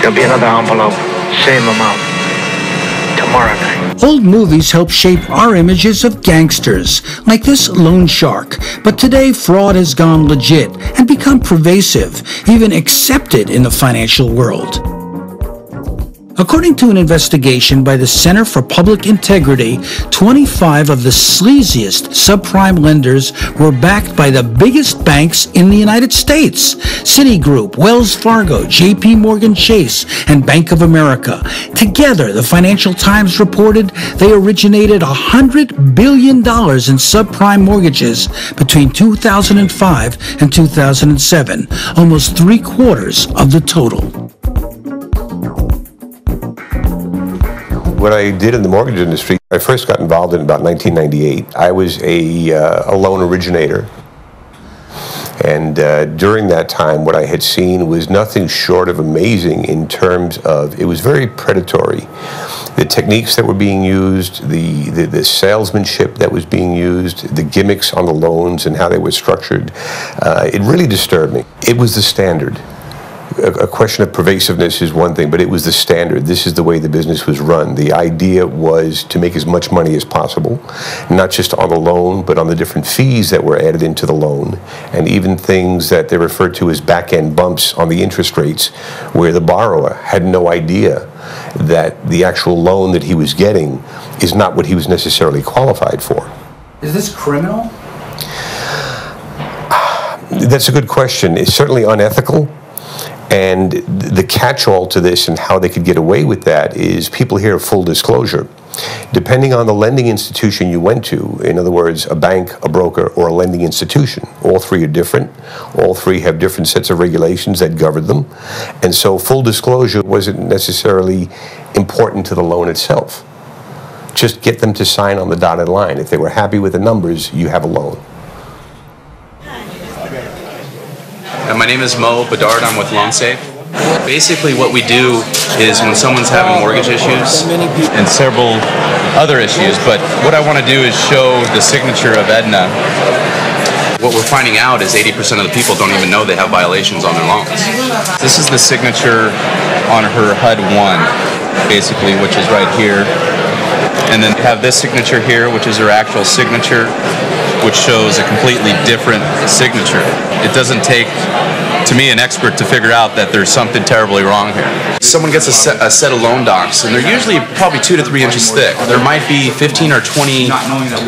There'll be another envelope, same amount, tomorrow night. Old movies help shape our images of gangsters, like this loan shark. But today, fraud has gone legit and become pervasive, even accepted in the financial world. According to an investigation by the Center for Public Integrity, 25 of the sleaziest subprime lenders were backed by the biggest banks in the United States: Citigroup, Wells Fargo, JP Morgan Chase, and Bank of America. Together, the Financial Times reported they originated $100 billion in subprime mortgages between 2005 and 2007, almost 3/4 of the total. What I did in the mortgage industry, I first got involved in about 1998. I was a loan originator. And during that time, what I had seen was nothing short of amazing in terms of, it was very predatory. The techniques that were being used, the salesmanship that was being used, the gimmicks on the loans and how they were structured, it really disturbed me. It was the standard. A question of pervasiveness is one thing, but it was the standard. This is the way the business was run. The idea was to make as much money as possible, not just on the loan, but on the different fees that were added into the loan, and even things that they referred to as back-end bumps on the interest rates, where the borrower had no idea that the actual loan that he was getting is not what he was necessarily qualified for. Is this criminal? That's a good question. It's certainly unethical. And the catch-all to this and how they could get away with that is people hear full disclosure. Depending on the lending institution you went to, in other words, a bank, a broker, or a lending institution, all three are different. All three have different sets of regulations that govern them. And so full disclosure wasn't necessarily important to the loan itself. Just get them to sign on the dotted line. If they were happy with the numbers, you have a loan. My name is Mo Bedard. I'm with LoanSafe. Basically what we do is when someone's having mortgage issues and several other issues, but what I want to do is show the signature of Edna. What we're finding out is 80% of the people don't even know they have violations on their loans. This is the signature on her HUD 1, basically, which is right here. And then have this signature here, which is her actual signature, which shows a completely different signature. It doesn't take, to me, an expert to figure out that there's something terribly wrong here. Someone gets a set of loan docs, and they're usually probably 2 to 3 inches thick. There might be 15 or 20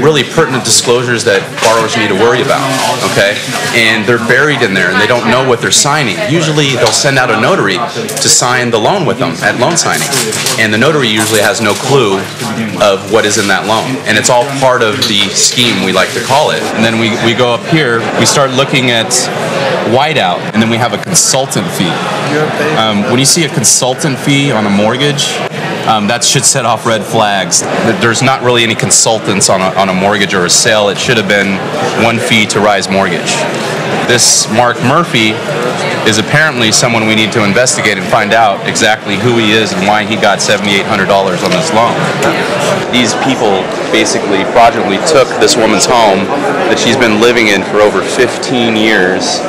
really pertinent disclosures that borrowers need to worry about, okay? And they're buried in there, and they don't know what they're signing. Usually, they'll send out a notary to sign the loan with them at loan signing, and the notary usually has no clue of what is in that loan. And it's all part of the scheme, we like to call it. And then we go up here, we start looking at whiteout, and then we have a consultant fee. When you see a consultant fee on a mortgage, that should set off red flags. There's not really any consultants on a mortgage or a sale. It should have been one fee to rise mortgage. This Mark Murphy is apparently someone we need to investigate and find out exactly who he is and why he got $7,800 on this loan. These people basically fraudulently took this woman's home that she's been living in for over 15 years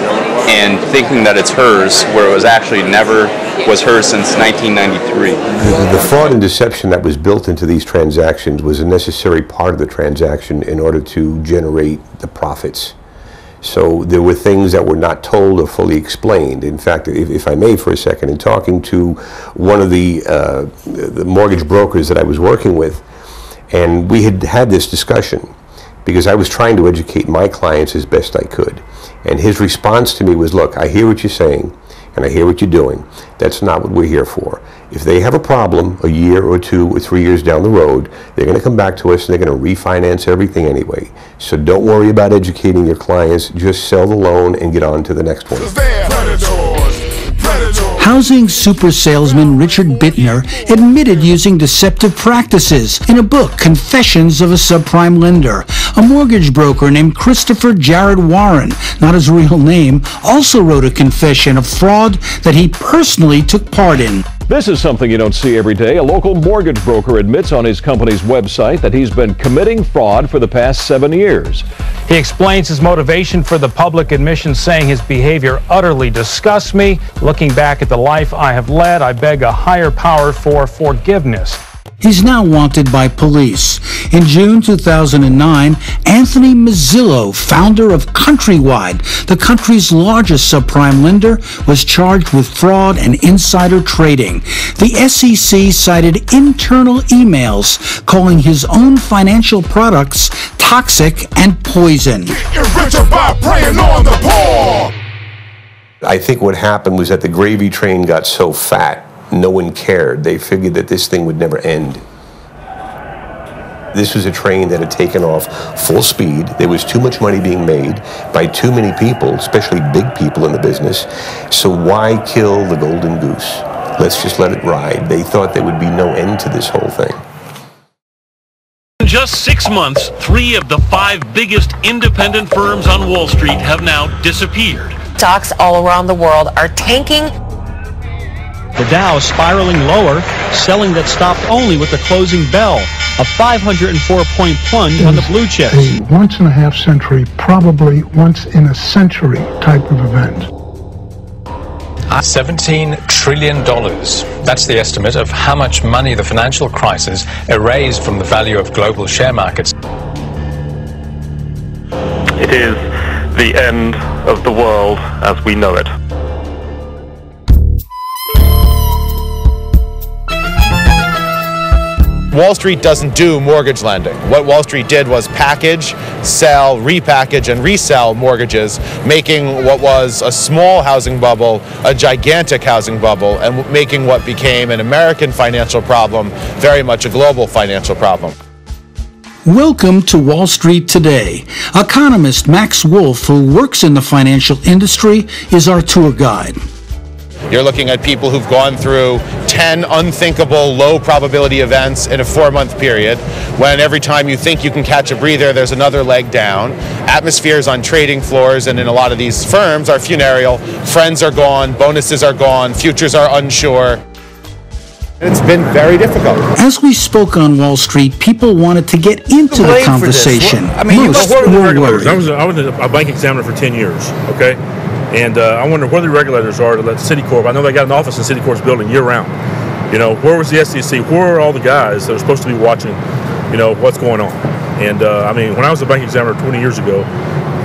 and thinking that it's hers, where it was actually never was hers since 1993. The fraud and deception that was built into these transactions was a necessary part of the transaction in order to generate the profits. So there were things that were not told or fully explained. In fact, if I may for a second, in talking to one of the mortgage brokers that I was working with, and we had this discussion because I was trying to educate my clients as best I could. And his response to me was, look, I hear what you're saying, and I hear what you're doing. That's not what we're here for. If they have a problem a year or 2 or 3 years down the road, they're going to come back to us and they're going to refinance everything anyway. So don't worry about educating your clients. Just sell the loan and get on to the next one. Housing super salesman Richard Bittner admitted using deceptive practices in a book, Confessions of a Subprime Lender. A mortgage broker named Christopher Jared Warren, not his real name, also wrote a confession of fraud that he personally took part in. This is something you don't see every day. A local mortgage broker admits on his company's website that he's been committing fraud for the past 7 years. He explains his motivation for the public admission, saying his behavior utterly disgusts me. Looking back at the life I have led, I beg a higher power for forgiveness. He's now wanted by police. In June 2009, Anthony Mazzillo, founder of Countrywide, the country's largest subprime lender, was charged with fraud and insider trading. The SEC cited internal emails calling his own financial products toxic and poison. Get richer by preying on the poor. I think what happened was that the gravy train got so fat, no one cared. They figured that this thing would never end. This was a train that had taken off full speed. There was too much money being made by too many people, especially big people in the business. So why kill the golden goose? Let's just let it ride. They thought there would be no end to this whole thing. In just 6 months, 3 of the 5 biggest independent firms on Wall Street have now disappeared. Stocks all around the world are tanking. The Dow spiraling lower, selling that stopped only with the closing bell. A 504-point plunge on the blue chips. A once-in-a-half century, probably once-in-a-century type of event. $17 trillion. That's the estimate of how much money the financial crisis erased from the value of global share markets. It is the end of the world as we know it. Wall Street doesn't do mortgage lending. What Wall Street did was package, sell, repackage, and resell mortgages, making what was a small housing bubble a gigantic housing bubble, and making what became an American financial problem very much a global financial problem. Welcome to Wall Street Today. Economist Max Wolf, who works in the financial industry, is our tour guide. You're looking at people who've gone through 10 unthinkable low probability events in a 4-month period, when every time you think you can catch a breather, there's another leg down. Atmospheres on trading floors and in a lot of these firms are funereal. Friends are gone, bonuses are gone, futures are unsure. It's been very difficult. As we spoke on Wall Street, people wanted to get into the conversation. I mean, most were worried. I was a bank examiner for 10 years, okay? And I wonder where the regulators are to let Citicorp. I know they got an office in Citicorp's building year-round. You know, where was the SEC? Where are all the guys that are supposed to be watching, you know, what's going on? And, I mean, when I was a bank examiner 20 years ago,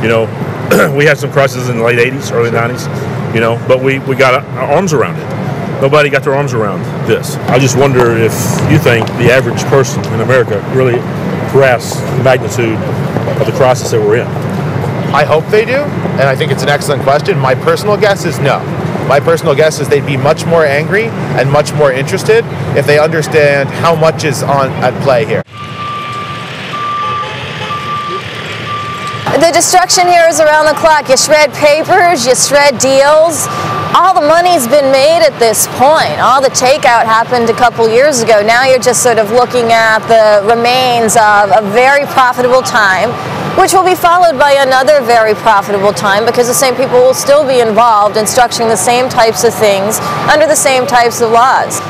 you know, we had some crises in the late 80s, early 90s, you know, but we got our arms around it. Nobody got their arms around this. I just wonder if you think the average person in America really grasps the magnitude of the crisis that we're in. I hope they do, and I think it's an excellent question. My personal guess is no. My personal guess is they'd be much more angry and much more interested if they understand how much is at play here. The destruction here is around the clock. You shred papers, you shred deals. All the money's been made at this point. All the takeout happened a couple years ago. Now you're just sort of looking at the remains of a very profitable time, which will be followed by another very profitable time, because the same people will still be involved in structuring the same types of things under the same types of laws.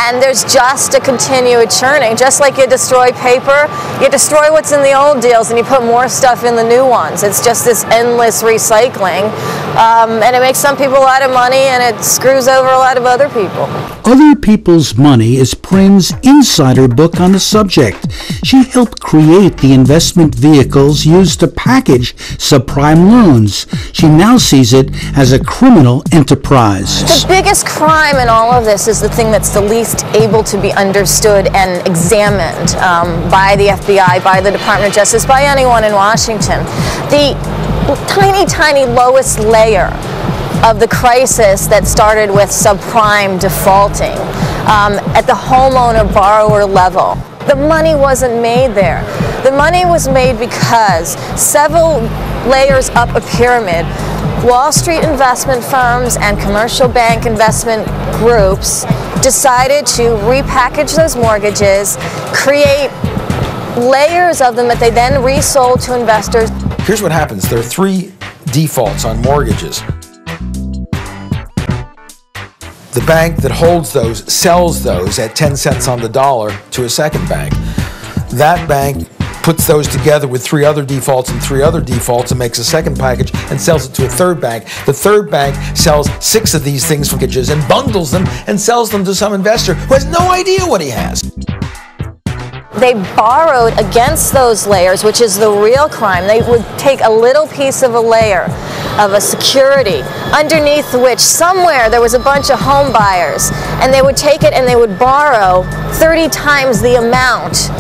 And there's just a continued churning. Just like you destroy paper, you destroy what's in the old deals and you put more stuff in the new ones. It's just this endless recycling. And it makes some people a lot of money and it screws over a lot of other people. Other People's Money is Prim's insider book on the subject. She helped create the investment vehicles used to package subprime loans. She now sees it as a criminal enterprise. The biggest crime in all of this is the thing that's the least able to be understood and examined by the FBI, by the Department of Justice, by anyone in Washington. The tiny, tiny lowest layer of the crisis that started with subprime defaulting at the homeowner-borrower level. The money wasn't made there. The money was made because several layers up a pyramid, Wall Street investment firms and commercial bank investment groups decided to repackage those mortgages, create layers of them that they then resold to investors. Here's what happens. There are 3 defaults on mortgages. The bank that holds those sells those at 10 cents on the dollar to a second bank. That bank puts those together with 3 other defaults and 3 other defaults and makes a second package and sells it to a third bank. The third bank sells 6 of these things from packages and bundles them and sells them to some investor who has no idea what he has. They borrowed against those layers, which is the real crime. They would take a little piece of a layer of a security underneath which somewhere there was a bunch of home buyers, and they would take it and they would borrow 30 times the amount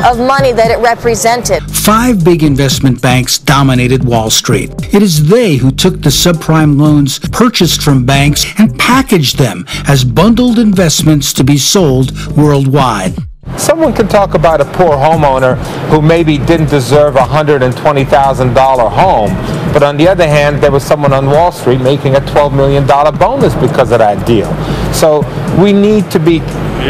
of money that it represented. 5 big investment banks dominated Wall Street. It is they who took the subprime loans purchased from banks and packaged them as bundled investments to be sold worldwide. Someone can talk about a poor homeowner who maybe didn't deserve a $120,000 home, but on the other hand, there was someone on Wall Street making a $12 million bonus because of that deal. So we need to be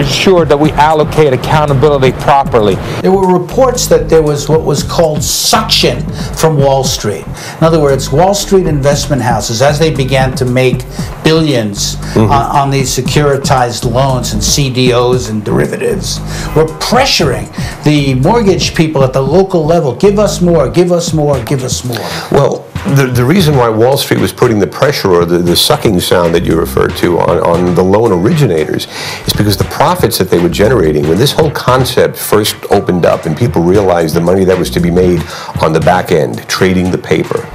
sure that we allocate accountability properly. There were reports that there was what was called suction from Wall Street. In other words, Wall Street investment houses, as they began to make billions on these securitized loans and CDOs and derivatives, were pressuring the mortgage people at the local level, give us more, give us more, give us more. Well, the reason why Wall Street was putting the pressure, or the sucking sound that you referred to, on the loan originators is because the profits that they were generating, when this whole concept first opened up and people realized the money that was to be made on the back end, trading the paper,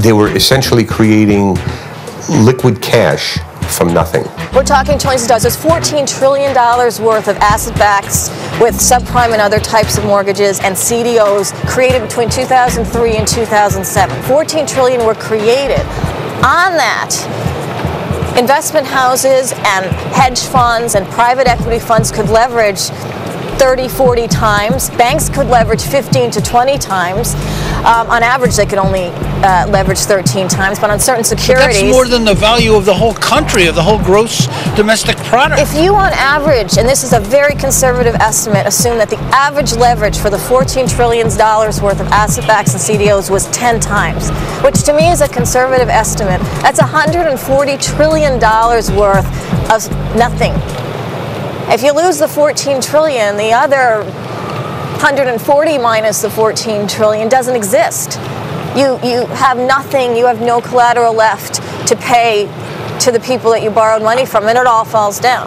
they were essentially creating liquid cash from nothing. We're talking trillions of dollars. There's $14 trillion worth of asset backs with subprime and other types of mortgages and CDOs created between 2003 and 2007. $14 trillion were created. On that, investment houses and hedge funds and private equity funds could leverage 30, 40 times. Banks could leverage 15 to 20 times. On average, they could only leverage 13 times, but on certain securities... But that's more than the value of the whole country, of the whole gross domestic product. If you, on average, and this is a very conservative estimate, assume that the average leverage for the $14 trillion worth of asset backs and CDOs was 10 times, which to me is a conservative estimate. That's $140 trillion worth of nothing. If you lose the 14 trillion, the other 140 minus the 14 trillion doesn't exist. You have nothing, you have no collateral left to pay to the people that you borrowed money from, and it all falls down.